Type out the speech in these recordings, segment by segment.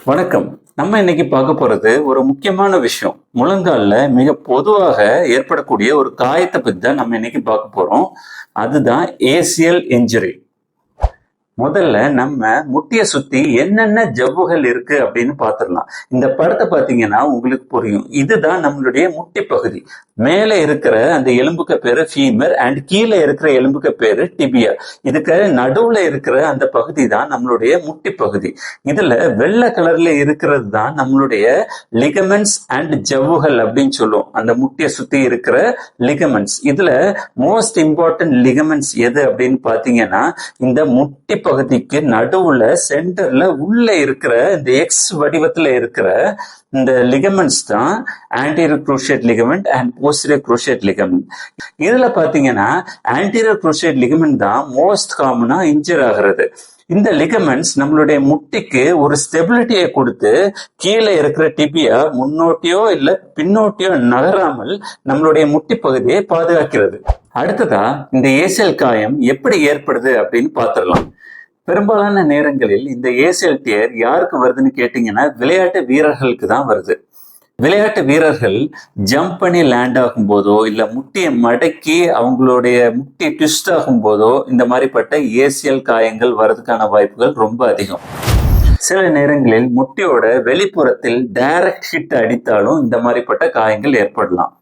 வணக்கம். நம்ம இன்னைக்கு பார்க்க போறது ஒரு முக்கியமான விஷயம். முழங்கால்ல மிக பொதுவாக ஏற்படக்கூடிய ஒரு காயத்தை பத்தி தான் நம்ம இன்னைக்கு பார்க்க போறோம். அதுதான் ஏசிஎல் இன்ஜுரி. முதல்ல நம்ம முட்டியை சுத்தி என்னென்ன ஜவ்வுகள் இருக்கு அப்படின்னு பாத்துடலாம். இந்த படத்தை பாத்தீங்கன்னா உங்களுக்கு புரியும். இதுதான் நம்மளுடைய முட்டி பகுதி. மேல இருக்கிற அந்த எலும்புக்கு பேரு ஃபீமர் அண்ட் கீழே இருக்கிற எலும்புக்கு பேரு டிபியா. இதுக்கு நடுவுல இருக்கிற அந்த பகுதி தான் நம்மளுடைய முட்டி பகுதி. இதுல வெள்ளை கலர்ல இருக்கிறது தான் நம்மளுடைய லிகமெண்ட்ஸ் அண்ட் ஜவ்வுகள் அப்படின்னு சொல்லுவோம். அந்த முட்டியை சுத்தி இருக்கிற லிகமெண்ட்ஸ். இதுல மோஸ்ட் இம்பார்ட்டன்ட் லிகமெண்ட்ஸ் எது அப்படின்னு பாத்தீங்கன்னா இந்த முட்டி பகுதிக்கு நடுவுல சென்டர்ல உள்ள இருக்கிற இந்த எக்ஸ் வடிவத்துல இருக்கிற இந்த லிகமெண்ட்ஸ் தான் anterior cruciate ligament and posterior cruciate ligament. இதுல பாத்தீங்கன்னா ஆன்டீரியர் குரூஷியேட் லிகமெண்ட் தான் மோஸ்ட் காமனா இன்ஜர் ஆகிறது. இந்த லிகமெண்ட்ஸ் நம்மளுடைய முட்டிக்கு ஒரு ஸ்டெபிலிட்டியை கொடுத்து கீழே இருக்கிற டிபியா முன்னோட்டியோ இல்ல பின்னோட்டியோ நகராமல் நம்மளுடைய முட்டி பகுதியை பாதுகாக்கிறது. அடுத்ததா இந்த ஏசியல் காயம் எப்படி ஏற்படுது அப்படின்னு பாத்துடலாம். பெரும்பாலான நேரங்களில் இந்த ஏசியல் டியர் யாருக்கு வருதுன்னு கேட்டீங்கன்னா விளையாட்டு வீரர்களுக்கு தான் வருது. விளையாட்டு வீரர்கள் ஜம்ப் பண்ணி லேண்ட் ஆகும் போதோ இல்ல முட்டியை மடக்கி அவங்களுடைய முட்டி ட்விஸ்ட் ஆகும் போதோ இந்த மாதிரிப்பட்ட ஏசியல் காயங்கள் வர்றதுக்கான வாய்ப்புகள் ரொம்ப அதிகம். சில நேரங்களில் முட்டியோட வெளிப்புறத்தில் டைரக்ட் ஹிட் அடித்தாலும் இந்த மாதிரிப்பட்ட காயங்கள் ஏற்படலாம்.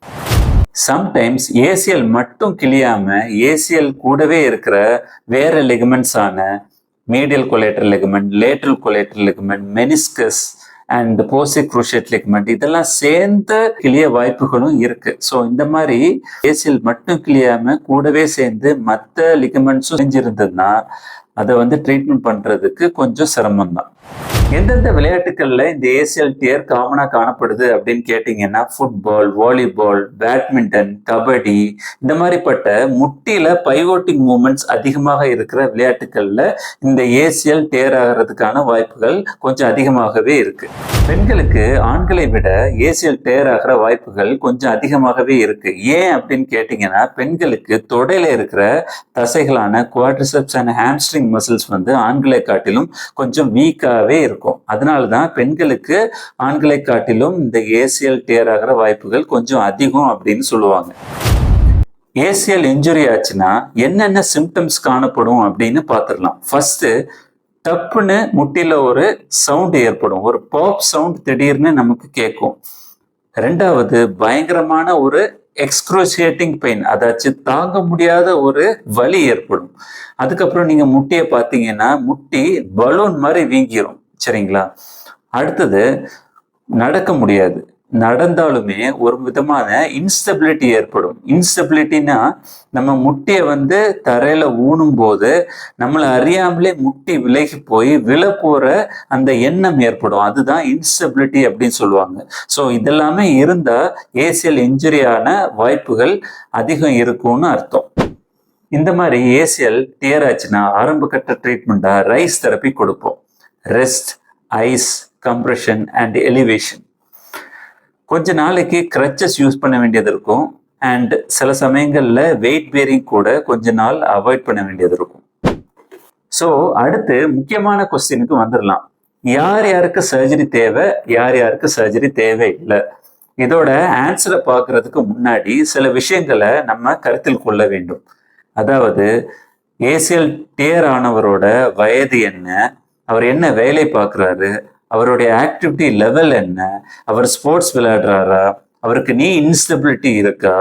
சம்டைம்ஸ் ஏசியல் மட்டும் கிளியாம ஏசியல் கூடவே இருக்கிற வேற லிகமெண்ட்ஸ் ஆன medial collateral ligament, lateral collateral ligament, meniscus and posterior cruciate ligament இதெல்லாம் சேர்ந்த கிளிய வாய்ப்புகளும் இருக்கு. ஸோ இந்த மாதிரி ஏசியல் மட்டும் கிளியாம கூடவே சேர்ந்து மற்ற லிகமெண்ட்ஸும் செஞ்சிருந்ததுன்னா அதை ட்ரீட்மெண்ட் பண்றதுக்கு கொஞ்சம் சிரமம் தான். எந்தெந்த விளையாட்டுகள்ல இந்த ஏசியல் டியர் காமனா காணப்படுது அப்படின்னு கேட்டீங்கன்னா ஃபுட்பால், வாலிபால், பேட்மிண்டன், கபடி இந்த மாதிரிப்பட்ட முட்டியில பைவோட்டிங் மூமெண்ட்ஸ் அதிகமாக இருக்கிற விளையாட்டுகள்ல இந்த ஏசியல் டியர் ஆகிறதுக்கான வாய்ப்புகள் கொஞ்சம் அதிகமாகவே இருக்கு. பெண்களுக்கு ஆண்களை விட ஏசியல் டியர் ஆகிற வாய்ப்புகள் கொஞ்சம் அதிகமாகவே இருக்கு. ஏன் அப்படின்னு கேட்டீங்கன்னா பெண்களுக்கு தொடையில இருக்கிற தசைகளான குவாட்ரிசெப்ஸ் அண்ட் ஹாம்ஸ்ட்ரிங் மசில்ஸ் ஆண்களை காட்டிலும் கொஞ்சம் வீக்காவே இருக்கும். அதனாலதான் பெண்களுக்கு ஆண்களை காட்டிலும் இந்த ஏசியல் டியர் ஆகிற வாய்ப்புகள் கொஞ்சம் அதிகம் அப்படின்னு சொல்லுவாங்க. ஏசியல் இன்ஜுரி ஆச்சுன்னா என்னென்ன சிம்டம்ஸ் காணப்படும் அப்படின்னு பார்த்துடலாம். ஃபர்ஸ்ட், டப்புன்னு முட்டில ஒரு சவுண்ட் ஏற்படும். ஒரு பாப் சவுண்ட் திடீர்னு நமக்கு கேட்கும். ரெண்டாவது, பயங்கரமான ஒரு எக்ஸ்க்ரூசியேட்டிங் பெயின், அதாச்சும் தாங்க முடியாத ஒரு வலி ஏற்படும். அதுக்கப்புறம் நீங்க முட்டியை பார்த்தீங்கன்னா முட்டி பலூன் மாதிரி வீங்கிரும். சரிங்களா? அடுத்தது, நடக்க முடியாது. நடந்தாலுமே ஒரு விதமான இன்ஸ்டபிலிட்டி ஏற்படும். இன்ஸ்டபிலிட்டினா நம்ம முட்டியை தரையில ஊனும் போது நம்மளை அறியாமலே முட்டி விலகி போய் விழ போற அந்த எண்ணம் ஏற்படும். அதுதான் இன்ஸ்டபிலிட்டி அப்படின்னு சொல்லுவாங்க. ஸோ இதெல்லாமே இருந்தா ஏசியல் இன்ஜுரியான வாய்ப்புகள் அதிகம் இருக்கும்னு அர்த்தம். இந்த மாதிரி ஏசியல் டியர் ஆச்சுன்னா ஆரம்ப கட்ட ட்ரீட்மெண்டா ரைஸ் தெரப்பி கொடுப்போம். Rest, ice, compression and elevation. கொஞ்ச நாளைக்கு கிரச்சஸ் யூஸ் பண்ண வேண்டியது இருக்கும். அண்ட் சில சமயங்கள்ல வெயிட் பேரிங் கூட கொஞ்ச நாள் அவாய்ட் பண்ண வேண்டியது இருக்கும். ஸோ அடுத்து முக்கியமான கொஸ்டினுக்கு வந்துடலாம். யார் யாருக்கு சர்ஜரி தேவை, யார் யாருக்கு சர்ஜரி தேவை இல்லை? இதோட ஆன்சரை பார்க்கறதுக்கு முன்னாடி சில விஷயங்களை நம்ம கருத்தில் கொள்ள வேண்டும். அதாவது ஏசியல் டியர் ஆனவரோட வயது என்ன, அவர் என்ன வேலை பார்க்குறாரு, அவருடைய ஆக்டிவிட்டி லெவல் என்ன, அவர் ஸ்போர்ட்ஸ் விளையாடுறாரா, அவருக்கு நீ இன்ஸ்டபிலிட்டி இருக்கா,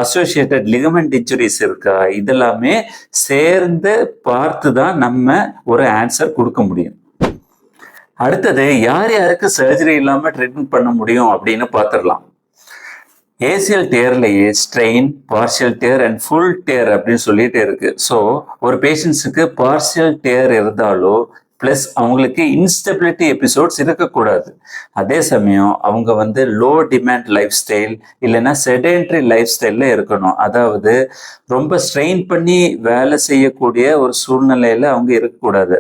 அசோசியேட்டட் லிகமெண்ட் இன்ஜுரிஸ் இருக்கா, இதெல்லாமே சேர்ந்து பார்த்து தான் நம்ம ஒரு ஆன்சர் கொடுக்க முடியும். அடுத்தது, யார் யாருக்கு சர்ஜரி இல்லாம ட்ரீட்மெண்ட் பண்ண முடியும் அப்படின்னு பார்த்துடலாம். ஏசியல் டியர்லயே strain, partial tear and full tear அப்படின்னு சொல்லிட்டு இருக்கு. ஸோ ஒரு பேஷண்ட்ஸுக்கு பார்ஷியல் டியர் இருந்தாலோ பிளஸ் அவங்களுக்கு இன்ஸ்டபிலிட்டி எபிசோட்ஸ் இருக்கக்கூடாது. அதே சமயம் அவங்க லோ டிமாண்ட் லைஃப் ஸ்டைல் இல்லைன்னா செடென்ட்ரி லைஃப் ஸ்டைல்ல இருக்கணும். அதாவது ரொம்ப ஸ்ட்ரெயின் பண்ணி வேலை செய்யக்கூடிய ஒரு சூழ்நிலையில அவங்க இருக்கக்கூடாது.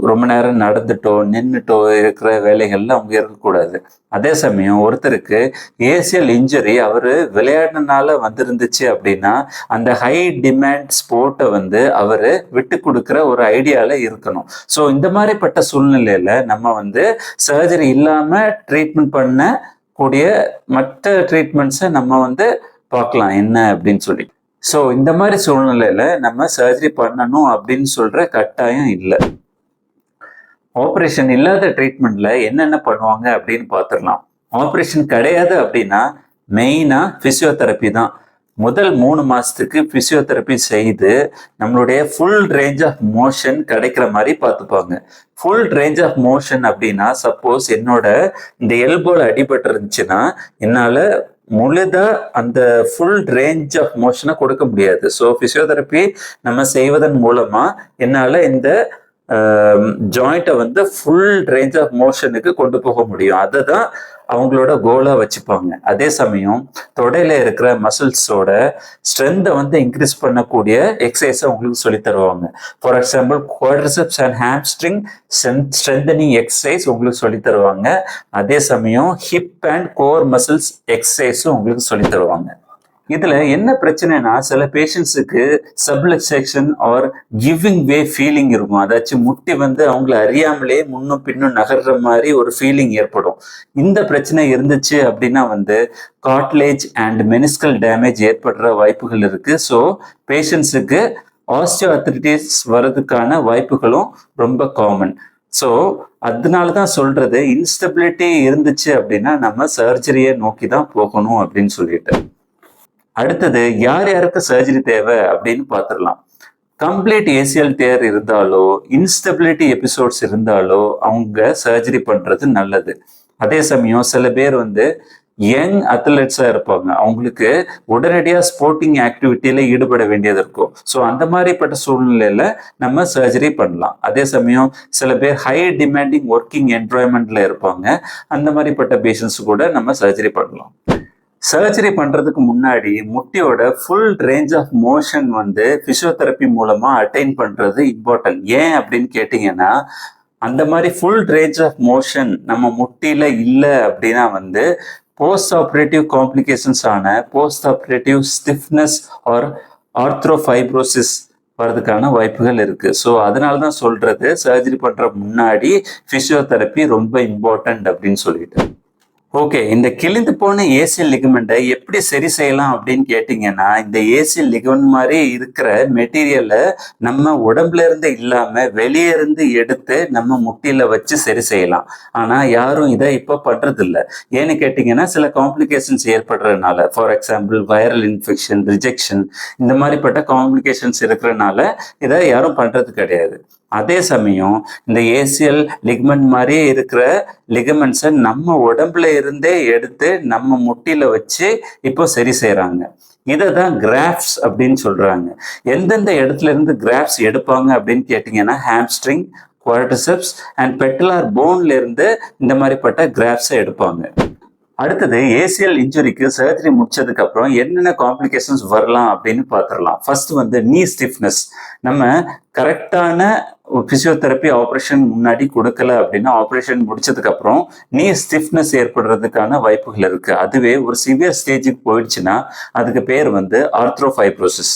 ரொம்ப நேரம் நடந்துட்டோ நின்றுட்டோ இருக்கிற வேலைகள்ல அவங்க இருக்கக்கூடாது. அதே சமயம் ஒருத்தருக்கு ஏசியல் இன்ஜுரி அவரு விளையாடுனால வந்திருந்துச்சு அப்படின்னா அந்த ஹை டிமாண்ட் ஸ்போர்ட்டை அவரு விட்டு கொடுக்குற ஒரு ஐடியால இருக்கணும். ஸோ ஸோ இந்த மாதிரிப்பட்ட சூழ்நிலையில நம்ம வந்து சர்ஜரி இல்லாம ட்ரீட்மெண்ட் பண்ணக்கூடிய மற்ற ட்ரீட்மெண்ட்ஸை நம்ம வந்து பார்க்கலாம் என்ன அப்படின்னு சொல்லி. ஸோ இந்த மாதிரி சூழ்நிலையில நம்ம சர்ஜரி பண்ணணும் அப்படின்னு சொல்ற கட்டாயம் இல்லை. ஆப்ரேஷன் இல்லாத ட்ரீட்மெண்ட்ல என்னென்ன பண்ணுவாங்க அப்படின்னு பார்த்துடலாம். ஆப்ரேஷன் கிடையாது அப்படின்னா மெயினா பிசியோதெரப்பி தான். முதல் 3 மாசத்துக்கு பிசியோதெரப்பி செய்து நம்மளுடைய ஃபுல் ரேஞ்ச் ஆஃப் மோஷன் கிடைக்கிற மாதிரி பார்த்துப்பாங்க. ஃபுல் ரேஞ்ச் ஆஃப் மோஷன் அப்படின்னா சப்போஸ் என்னோட இந்த எல்போல அடிபட்டு இருந்துச்சுன்னா என்னால முழுதா அந்த ஃபுல் ரேஞ்ச் ஆஃப் மோஷனை கொடுக்க முடியாது. ஸோ பிசியோதெரப்பி நம்ம செய்வதன் மூலமா என்னால இந்த ஜாயிண்ட்டை வந்து ஃபுல் ரேஞ்ச் ஆஃப் மோஷனுக்கு கொண்டு போக முடியும். அதை தான் அவங்களோட கோலா வச்சுப்பாங்க. அதே சமயம் தொடையில இருக்கிற மசில்ஸோட ஸ்ட்ரென்த்தை வந்து இன்க்ரீஸ் பண்ணக்கூடிய எக்ஸசைஸை உங்களுக்கு சொல்லி தருவாங்க. For example quadriceps and hamstring strengthening exercise உங்களுக்கு சொல்லி தருவாங்க. அதே சமயம் ஹிப் அண்ட் கோர் மசில்ஸ் எக்ஸசைஸும் உங்களுக்கு சொல்லி தருவாங்க. இதுல என்ன பிரச்சனைனா சில பேஷண்ட்ஸுக்கு subluxation or giving way feeling இருக்கும். அதாச்சும் முட்டி வந்து அவங்கள அறியாமலே முன்னும் பின்னும் நகர்ற மாதிரி ஒரு ஃபீலிங் ஏற்படும். இந்த பிரச்சனை இருந்துச்சு அப்படின்னா வந்து கார்ட்லேஜ் அண்ட் மெனிஸ்கல் டேமேஜ் ஏற்படுற வாய்ப்புகள் இருக்கு. ஸோ பேஷண்ட்ஸுக்கு ஆஸ்டியோஆர்த்ரைட்டிஸ் வர்றதுக்கான வாய்ப்புகளும் ரொம்ப காமன். ஸோ அதனால தான் சொல்றது இன்ஸ்டபிலிட்டி இருந்துச்சு அப்படின்னா நம்ம சர்ஜரியை நோக்கி தான் போகணும் அப்படின்னு சொல்லிட்டு. அடுத்தது யார் யாருக்கு சர்ஜரி தேவை அப்படின்னு பார்த்துடலாம். கம்ப்ளீட் ஏசியல் டேர் இருந்தாலோ இன்ஸ்டபிலிட்டி எபிசோட்ஸ் இருந்தாலோ அவங்க சர்ஜரி பண்றது நல்லது. அதே சமயம் சில பேர் வந்து யங் அத்லெட்ஸா இருப்பாங்க, அவங்களுக்கு உடனடியாக ஸ்போர்ட்டிங் ஆக்டிவிட்டியில ஈடுபட வேண்டியது இருக்கும். ஸோ அந்த மாதிரிப்பட்ட சூழ்நிலையில நம்ம சர்ஜரி பண்ணலாம். அதே சமயம் சில பேர் ஹை டிமாண்டிங் ஒர்க்கிங் என்வரான்மெண்ட்ல இருப்பாங்க, அந்த மாதிரிப்பட்ட பேஷண்ட்ஸ் கூட நம்ம சர்ஜரி பண்ணலாம். சர்ஜரி பண்றதுக்கு முன்னாடி முட்டியோட ஃபுல் ரேஞ்ச் ஆஃப் மோஷன் வந்து பிசியோதெரப்பி மூலமா அட்டைன் பண்றது இம்பார்ட்டன்ட். ஏன் அப்படின்னு கேட்டீங்கன்னா அந்த மாதிரி ஃபுல் ரேஞ்ச் ஆஃப் மோஷன் நம்ம முட்டியில இல்லை அப்படின்னா வந்து போஸ்ட் ஆப்ரேட்டிவ் காம்ப்ளிகேஷன்ஸ் ஆன போஸ்ட் ஆப்ரேட்டிவ் ஸ்டிஃப்னஸ் ஆர் ஆர்த்ரோஃபைப்ரோசிஸ் வர்றதுக்கான வாய்ப்புகள் இருக்கு. ஸோ அதனால தான் சொல்றது சர்ஜரி பண்ற முன்னாடி பிசியோதெரப்பி ரொம்ப இம்பார்ட்டன்ட் அப்படின்னு சொல்லிட்டு. ஓகே, இந்த கிழிந்து போன ஏசியல் லிகமெண்ட்டை எப்படி சரி செய்யலாம் அப்படின்னு கேட்டிங்கன்னா இந்த ஏசியல் லிகமெண்ட் மாதிரி இருக்கிற மெட்டீரியலை நம்ம உடம்புல இருந்து இல்லாம வெளியே இருந்து எடுத்து நம்ம முட்டியில வச்சு சரி செய்யலாம். ஆனா யாரும் இதை இப்போ பண்றது இல்லை. ஏன்னு கேட்டிங்கன்னா சில காம்ப்ளிகேஷன்ஸ் ஏற்படுறதுனால, for example viral infection, rejection, இந்த மாதிரிப்பட்ட காம்ப்ளிகேஷன்ஸ் இருக்கிறதுனால இதை யாரும் பண்றது கிடையாது. அதே சமயம் இந்த ஏசியல் லிகமெண்ட் மாதிரியே இருக்கிற லிகமெண்ட்ஸை நம்ம உடம்புல இருந்தே எடுத்து நம்ம முட்டியில வச்சு இப்போ சரி செய்யறாங்க. இதை தான் கிராஃப்ட்ஸ் அப்படின்னு சொல்றாங்க. எந்தெந்த இடத்துல இருந்து கிராஃப்ட்ஸ் எடுப்பாங்க அப்படின்னு கேட்டீங்கன்னா ஹாம்ஸ்ட்ரிங், குவாட்ரிசெப்ஸ் அண்ட் பெட்டலார் போன்ல இருந்து இந்த மாதிரிப்பட்ட கிராஃப்ட்ஸை எடுப்பாங்க. அடுத்தது ஏசியல் இன்ஜுரிக்கு சர்ஜரி முடிச்சதுக்கு அப்புறம் என்னென்ன காம்ப்ளிகேஷன்ஸ் வரலாம் அப்படின்னு பார்த்துடலாம். ஃபர்ஸ்ட் வந்து நீ ஸ்டிஃப்னஸ். நம்ம கரெக்டான பிசியோதெரப்பி ஆப்ரேஷன் முன்னாடி கொடுக்கல அப்படின்னா ஆப்ரேஷன் முடிச்சதுக்கு அப்புறம் நீ ஸ்டிஃப்னஸ் ஏற்படுறதுக்கான வாய்ப்புகள் இருக்கு. அதுவே ஒரு சிவியர் ஸ்டேஜுக்கு போயிடுச்சுன்னா அதுக்கு பேர் வந்து ஆர்த்ரோஃபைப்ரோசிஸ்.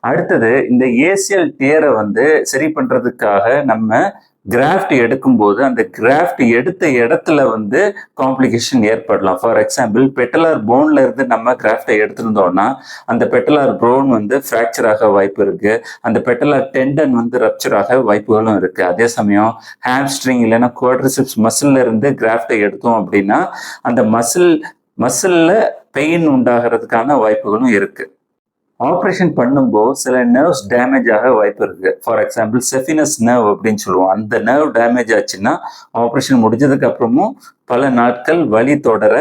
அடுத்தது இந்த ஏசியல் டேரை வந்து சரி பண்றதுக்காக நம்ம கிராஃப்ட் எடுக்கும்போது அந்த கிராஃப்ட் எடுத்த இடத்துல வந்து காம்ப்ளிகேஷன் ஏற்படலாம். ஃபார் எக்ஸாம்பிள் பெட்டலார் போன்ல இருந்து நம்ம கிராஃப்டை எடுத்திருந்தோம்னா அந்த பெட்டலார் போன் வந்து ஃப்ராக்சர் ஆக வாய்ப்பு இருக்கு, அந்த பெட்டலார் டெண்டன் வந்து ரப்சர் ஆக வாய்ப்புகளும் இருக்கு. அதே சமயம் ஹாம்ஸ்ட்ரிங் இல்லைன்னா குவாட்ரிசெப்ஸ் மசில்ல இருந்து கிராஃப்டை எடுத்தோம் அப்படின்னா அந்த மசில்ல பெயின் உண்டாகிறதுக்கான வாய்ப்புகளும் இருக்கு. ஆப்ரேஷன் பண்ணும்போது சில நர்வ்ஸ் டேமேஜ் ஆக வாய்ப்பு இருக்கு. ஃபார் எக்ஸாம்பிள் செஃபினஸ் நர்வ் அப்படின்னு சொல்லுவோம். அந்த நர்வ் டேமேஜ் ஆச்சுன்னா ஆப்ரேஷன் முடிஞ்சதுக்கு அப்புறமும் பல நாட்கள் வலி தொடர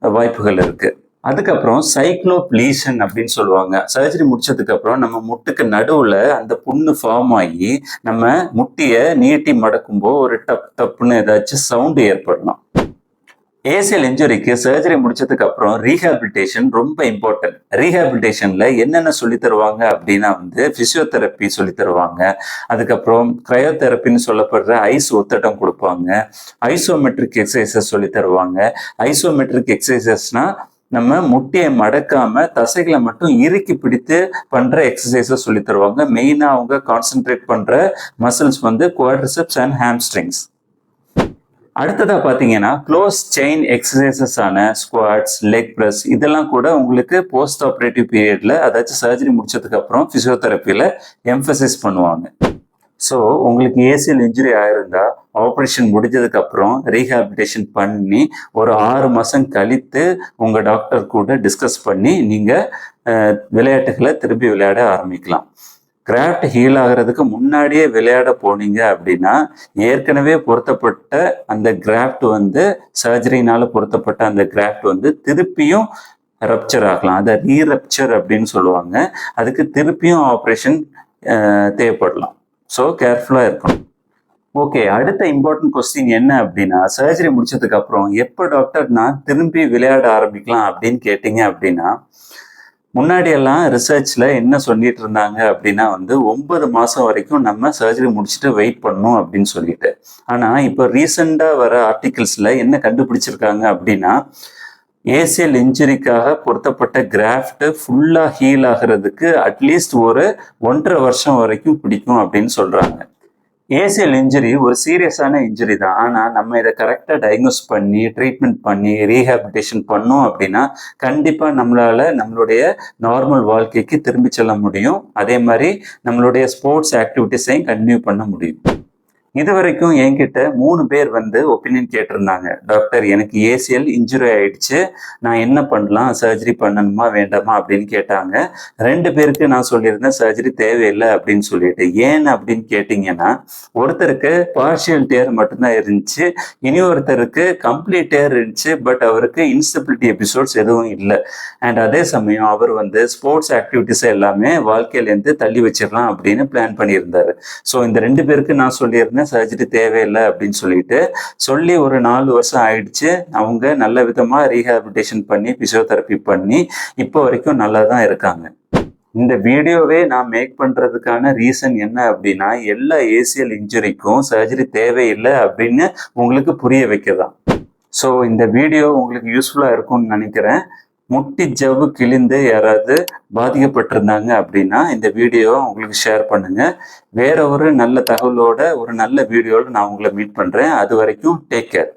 வாய்ப்புகள் இருக்கு. அதுக்கப்புறம் சைக்ளோப்ளீஷன் அப்படின்னு சொல்லுவாங்க. சர்ஜரி முடிச்சதுக்கு அப்புறம் நம்ம முட்டுக்கு நடுவுல அந்த புண்ணு ஃபார்ம் ஆகி நம்ம முட்டியை நீட்டி மடக்கும்போது ஒரு டப் டப்புன்னு ஏதாச்சும் சவுண்டு ஏற்படலாம். ஏசியல் இன்ஜுரிக்கு சர்ஜரி முடிச்சதுக்கு அப்புறம் ரீஹாபிலிட்டேஷன் ரொம்ப இம்பார்ட்டன்ட். ரீஹாபிலிட்டேஷன்ல என்னென்ன சொல்லி தருவாங்க அப்படின்னா வந்து பிசியோதெரப்பி சொல்லி தருவாங்க. அதுக்கப்புறம் கிரையோதெரப்பின்னு சொல்லப்படுற ஐஸ் ஒத்தடம் கொடுப்பாங்க. ஐசோமெட்ரிக் எக்ஸசைசஸ் சொல்லி தருவாங்க. ஐசோமெட்ரிக் எக்ஸசைசஸ்னா நம்ம முட்டியை மடக்காம தசைகளை மட்டும் இறுக்கி பிடித்து பண்ற எக்ஸசைஸை சொல்லி தருவாங்க. மெயினா அவங்க கான்சென்ட்ரேட் பண்ற மசில்ஸ் வந்து குவாட்ரிசெப்ஸ் அண்ட் ஹாம்ஸ்ட்ரிங்ஸ். அடுத்ததா பாத்தீங்கன்னா க்ளோஸ் செயின் எக்ஸசைசஸ் ஆன ஸ்குவாட்ஸ், லெக் பிரஸ் இதெல்லாம் கூட உங்களுக்கு போஸ்ட் ஆப்ரேட்டிவ் பீரியட்ல, அதாச்சும் சர்ஜரி முடிச்சதுக்கு அப்புறம் பிசியோதெரப்பியில எம்பசைஸ் பண்ணுவாங்க. ஸோ உங்களுக்கு ஏசிஎல் இன்ஜுரி ஆயிருந்தா ஆப்ரேஷன் முடிஞ்சதுக்கு அப்புறம் ரீஹாபிலிட்டேஷன் பண்ணி ஒரு 6 மாசம் கழித்து உங்க டாக்டர் கூட டிஸ்கஸ் பண்ணி நீங்க விளையாட்டுகளை திரும்பி விளையாட ஆரம்பிக்கலாம். கிராஃப்ட் ஹீல் ஆகிறதுக்கு முன்னாடியே விளையாட போனீங்க அப்படின்னா ஏற்கனவே பொருத்தப்பட்ட அந்த கிராஃப்ட் வந்து சர்ஜரினால பொருத்தப்பட்ட அந்த கிராஃப்ட் வந்து திருப்பியும் ரப்சர் ஆகலாம். அதை ரீரப்சர் அப்படின்னு சொல்லுவாங்க. அதுக்கு திருப்பியும் ஆப்ரேஷன் தேவைப்படலாம். ஸோ கேர்ஃபுல்லாக இருக்கணும். ஓகே, அடுத்த இம்பார்ட்டன்ட் கொஸ்டின் என்ன அப்படின்னா, சர்ஜரி முடிச்சதுக்கு அப்புறம் எப்போ டாக்டர் நான் திரும்பி விளையாட ஆரம்பிக்கலாம் அப்படின்னு கேட்டீங்க அப்படின்னா, முன்னாடியெல்லாம் ரிசர்ச்ல என்ன சொல்லிட்டு இருந்தாங்க அப்படின்னா வந்து 9 மாசம் வரைக்கும் நம்ம சர்ஜரி முடிச்சுட்டு வெயிட் பண்ணணும் அப்படின்னு சொல்லிட்டு. ஆனா இப்போ ரீசெண்டா வர ஆர்டிகிள்ஸ்ல என்ன கண்டுபிடிச்சிருக்காங்க அப்படின்னா, ஏசிஎல் இன்ஜுரிக்காக பொருத்தப்பட்ட கிராஃப்ட் ஃபுல்லா ஹீல் ஆகிறதுக்கு அட்லீஸ்ட் ஒரு 1.5 வருஷம் வரைக்கும் பிடிக்கும் அப்படின்னு சொல்றாங்க. ஏசிஎல் இன்ஜுரி ஒரு சீரியஸான இன்ஜுரி தான். ஆனால் நம்ம இதை கரெக்டாக டயக்னோஸ் பண்ணி ட்ரீட்மெண்ட் பண்ணி ரீஹாபிலிட்டேஷன் பண்ணோம் அப்படின்னா கண்டிப்பாக நம்மளால நம்மளுடைய நார்மல் வாழ்க்கைக்கு திரும்பி செல்ல முடியும். அதே மாதிரி நம்மளுடைய ஸ்போர்ட்ஸ் ஆக்டிவிட்டிஸையும் கண்டினியூ பண்ண முடியும். இது வரைக்கும் என்கிட்ட 3 பேர் வந்து ஒப்பீனியன் கேட்டிருந்தாங்க. டாக்டர் எனக்கு ஏசிஎல் இன்ஜுரி ஆயிடுச்சு, நான் என்ன பண்ணலாம், சர்ஜரி பண்ணணுமா வேண்டாமா அப்படின்னு கேட்டாங்க. 2 பேருக்கு நான் சொல்லியிருந்தேன் சர்ஜரி தேவையில்லை அப்படின்னு சொல்லிட்டு. ஏன் அப்படின்னு கேட்டிங்கன்னா, ஒருத்தருக்கு பார்ஷியல் டேர் மட்டும்தான் இருந்துச்சு, இனி ஒருத்தருக்கு கம்ப்ளீட் டேர் இருந்துச்சு. பட் அவருக்கு இன்ஸ்டபிலிட்டி எபிசோட்ஸ் எதுவும் இல்லை. அண்ட் அதே சமயம் அவர் வந்து ஸ்போர்ட்ஸ் ஆக்டிவிட்டிஸ் எல்லாமே வாழ்க்கையிலேருந்து தள்ளி வச்சிடலாம் அப்படின்னு பிளான் பண்ணியிருந்தாரு. ஸோ இந்த 2 பேருக்கு நான் சொல்லியிருந்தேன் சர்ஜரி தேவையில்லை அப்படின்னு சொல்லிட்டு. சொல்லி ஒரு 4 வருஷம் ஆயிடுச்சு. அவங்க நல்ல விதமா ரீஹாபிலிட்டேஷன் பண்ணி பிசியோதெரப்பி பண்ணி இப்போ வரைக்கும் நல்லா தான் இருக்காங்க. இந்த வீடியோவே நான் மேக் பண்றதுக்கான ரீசன் என்ன அப்படின்னா, எல்லா ஏசிஎல் இன்ஜுரிக்கும் சர்ஜரி தேவையில்லை அப்படின்னு உங்களுக்கு புரிய வைக்கதான். ஸோ இந்த வீடியோ உங்களுக்கு யூஸ்ஃபுல்லா இருக்கும்னு நினைக்கிறேன். முட்டி ஜவ்வு கிழிந்து யாராவது பாதிக்கப்பட்டிருந்தாங்க அப்படின்னா இந்த வீடியோவை உங்களுக்கு ஷேர் பண்ணுங்க. வேற ஒரு நல்ல தகவலோட ஒரு நல்ல வீடியோட நான் உங்களை மீட் பண்றேன். அது வரைக்கும் டேக் கேர்.